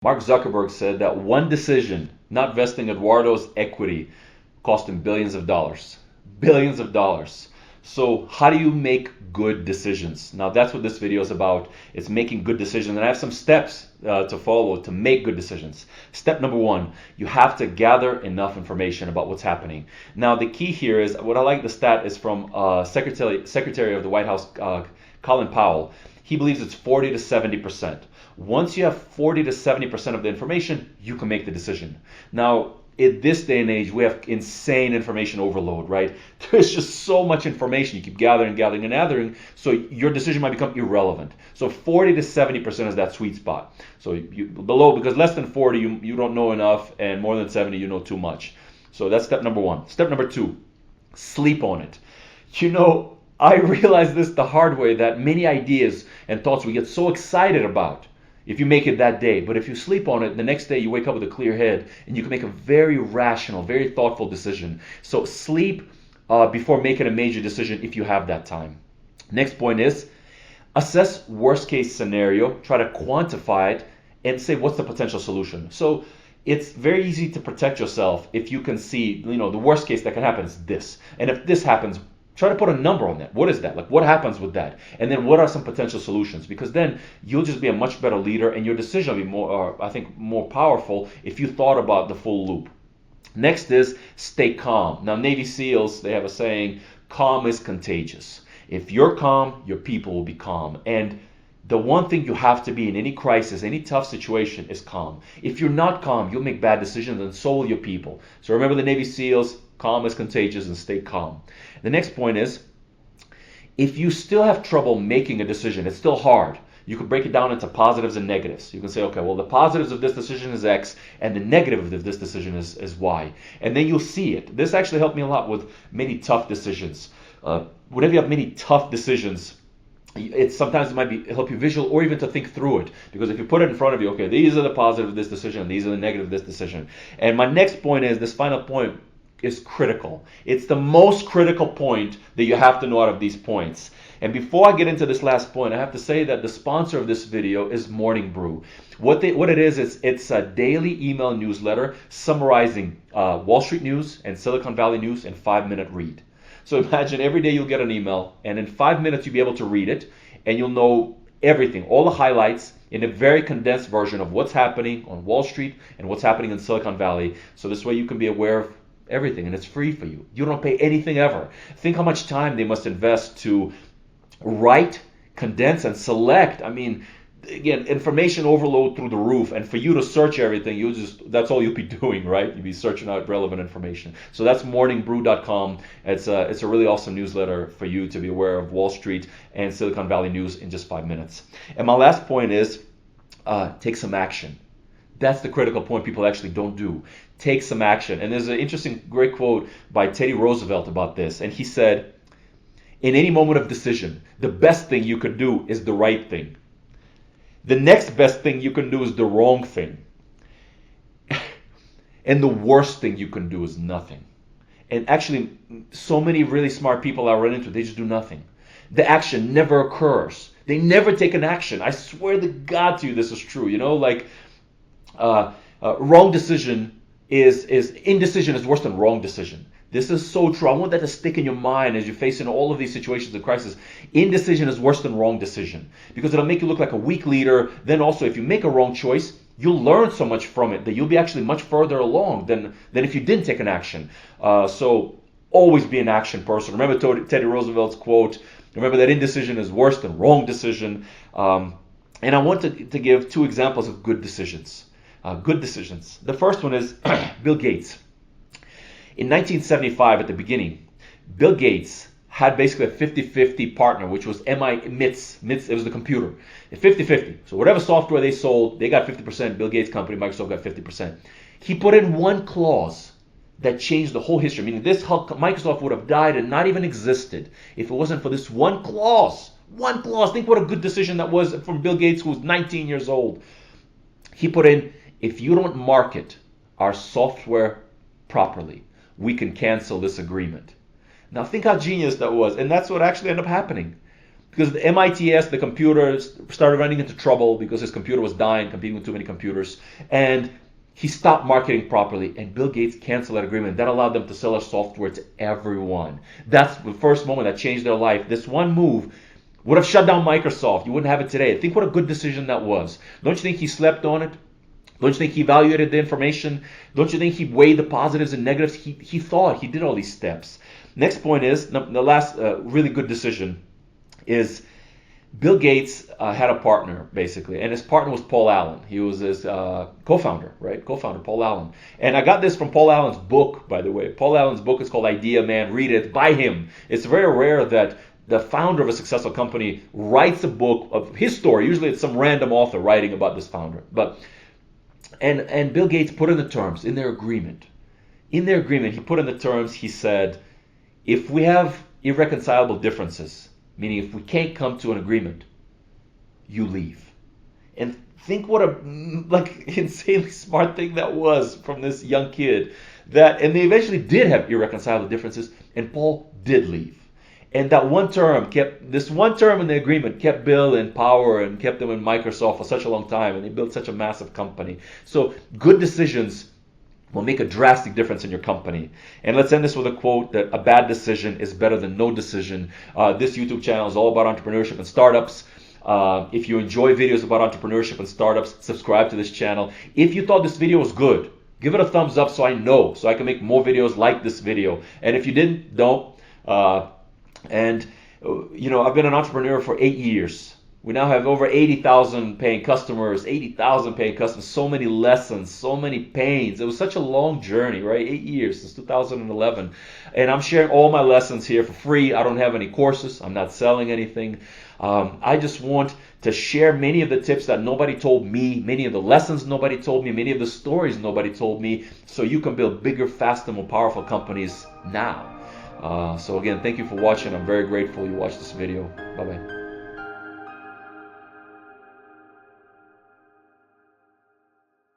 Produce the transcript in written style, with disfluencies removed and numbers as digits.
Mark Zuckerberg said that one decision, not vesting Eduardo's equity, cost him billions of dollars. Billions of dollars. So how do you make good decisions? Now that's what this video is about. It's making good decisions, and I have some steps to follow to make good decisions. Step number one, you have to gather enough information about what's happening. Now the key here is, what I like the stat is from Secretary of the White House, Colin Powell. He believes it's 40 to 70%. Once you have 40 to 70% of the information, you can make the decision. Now, in this day and age, we have insane information overload, right? There's just so much information. You keep gathering, gathering, and gathering, so your decision might become irrelevant. So 40 to 70% is that sweet spot. So below, because less than 40, you don't know enough, and more than 70, you know too much. So that's step number one. Step number two, sleep on it. You know, I realized this the hard way, that many ideas and thoughts we get so excited about, if you make it that day, but if you sleep on it, the next day you wake up with a clear head and you can make a very rational, very thoughtful decision. So sleep before making a major decision if you have that time. Next point is, assess worst case scenario, try to quantify it, and say what's the potential solution. So it's very easy to protect yourself if you can see, the worst case that can happen is this. And if this happens, try to put a number on that. What is that? Like, what happens with that? And then what are some potential solutions? Because then you'll just be a much better leader, and your decision will be more, I think, more powerful if you thought about the full loop. Next is stay calm. Now, Navy SEALs, they have a saying, calm is contagious. If you're calm, your people will be calm. And the one thing you have to be in any crisis, any tough situation, is calm. If you're not calm, you'll make bad decisions, and so will your people. So remember the Navy SEALs, calm is contagious, and stay calm. The next point is, if you still have trouble making a decision, it's still hard, you can break it down into positives and negatives. You can say, okay, well, the positives of this decision is X, and the negative of this decision is Y. And then you'll see it. This actually helped me a lot with many tough decisions. Whenever you have many tough decisions, sometimes it might help you visual, or even to think through it. Because if you put it in front of you, okay, these are the positive of this decision, these are the negative of this decision. And my next point is, this final point is critical. It's the most critical point that you have to know out of these points. And before I get into this last point, I have to say that the sponsor of this video is Morning Brew. What it is, it's a daily email newsletter summarizing Wall Street news and Silicon Valley news in 5-minute read. So imagine every day you'll get an email, and in 5 minutes you'll be able to read it, and you'll know everything, all the highlights, in a very condensed version of what's happening on Wall Street and what's happening in Silicon Valley. So this way you can be aware of everything, and it's free for you. You don't pay anything ever. Think how much time they must invest to write, condense, and select. I mean, again, information overload through the roof, and for you to search everything, that's all you'll be doing, right? You'll be searching out relevant information. So that's morningbrew.com. It's a really awesome newsletter for you to be aware of Wall Street and Silicon Valley news in just 5 minutes. And my last point is, take some action. That's the critical point people actually don't do. Take some action. And there's an interesting, great quote by Teddy Roosevelt about this. And he said, in any moment of decision, the best thing you could do is the right thing. The next best thing you can do is the wrong thing. And the worst thing you can do is nothing. And actually, so many really smart people I run into, they just do nothing. The action never occurs. They never take an action. I swear to God to you, this is true. Wrong decision indecision is worse than wrong decision. This is so true. I want that to stick in your mind as you're facing all of these situations of crisis. Indecision is worse than wrong decision, because it'll make you look like a weak leader. Then also, if you make a wrong choice, you'll learn so much from it that you'll be actually much further along than if you didn't take an action. So always be an action person. Remember Teddy Roosevelt's quote. Remember that indecision is worse than wrong decision. And I want to give 2 examples of good decisions. Good decisions. The first one is Bill Gates. In 1975, at the beginning, Bill Gates had basically a 50-50 partner, which was MITS. MITS, it was the computer. 50-50. So whatever software they sold, they got 50%. Bill Gates' company, Microsoft, got 50%. He put in one clause that changed the whole history. Meaning Microsoft would have died and not even existed if it wasn't for this one clause. One clause. Think what a good decision that was from Bill Gates, who was 19 years old. He put in, if you don't market our software properly, we can cancel this agreement. Now think how genius that was. And that's what actually ended up happening. because the MITS, the computer, started running into trouble because his computer was dying, competing with too many computers, and he stopped marketing properly, and Bill Gates canceled that agreement. That allowed them to sell their software to everyone. That's the first moment that changed their life. This one move would have shut down Microsoft. You wouldn't have it today. Think what a good decision that was. Don't you think he slept on it? Don't you think he evaluated the information? Don't you think he weighed the positives and negatives? He thought, he did all these steps. Next point is, the last really good decision is Bill Gates had a partner, basically, and his partner was Paul Allen. He was his co-founder, right? Co-founder, Paul Allen. And I got this from Paul Allen's book, by the way. Paul Allen's book is called Idea Man. Read it by him. It's very rare that the founder of a successful company writes a book of his story. Usually it's some random author writing about this founder. And Bill Gates put in the terms, in their agreement. In their agreement, he put in the terms, he said, if we have irreconcilable differences, meaning if we can't come to an agreement, you leave. And think what a insanely smart thing that was from this young kid. And they eventually did have irreconcilable differences, and Paul did leave. And this one term in the agreement kept Bill in power and kept them in Microsoft for such a long time, and they built such a massive company. So good decisions will make a drastic difference in your company. And let's end this with a quote that a bad decision is better than no decision. This YouTube channel is all about entrepreneurship and startups. If you enjoy videos about entrepreneurship and startups, subscribe to this channel. If you thought this video was good, give it a thumbs up so I know, so I can make more videos like this video. And if you didn't, don't. I've been an entrepreneur for 8 years. We now have over 80,000 paying customers, so many lessons, so many pains. It was such a long journey, right? 8 years since 2011. And I'm sharing all my lessons here for free. I don't have any courses. I'm not selling anything. I just want to share many of the tips that nobody told me, many of the lessons nobody told me, many of the stories nobody told me, so you can build bigger, faster, more powerful companies now. So again, thank you for watching. I'm very grateful you watched this video. Bye-bye.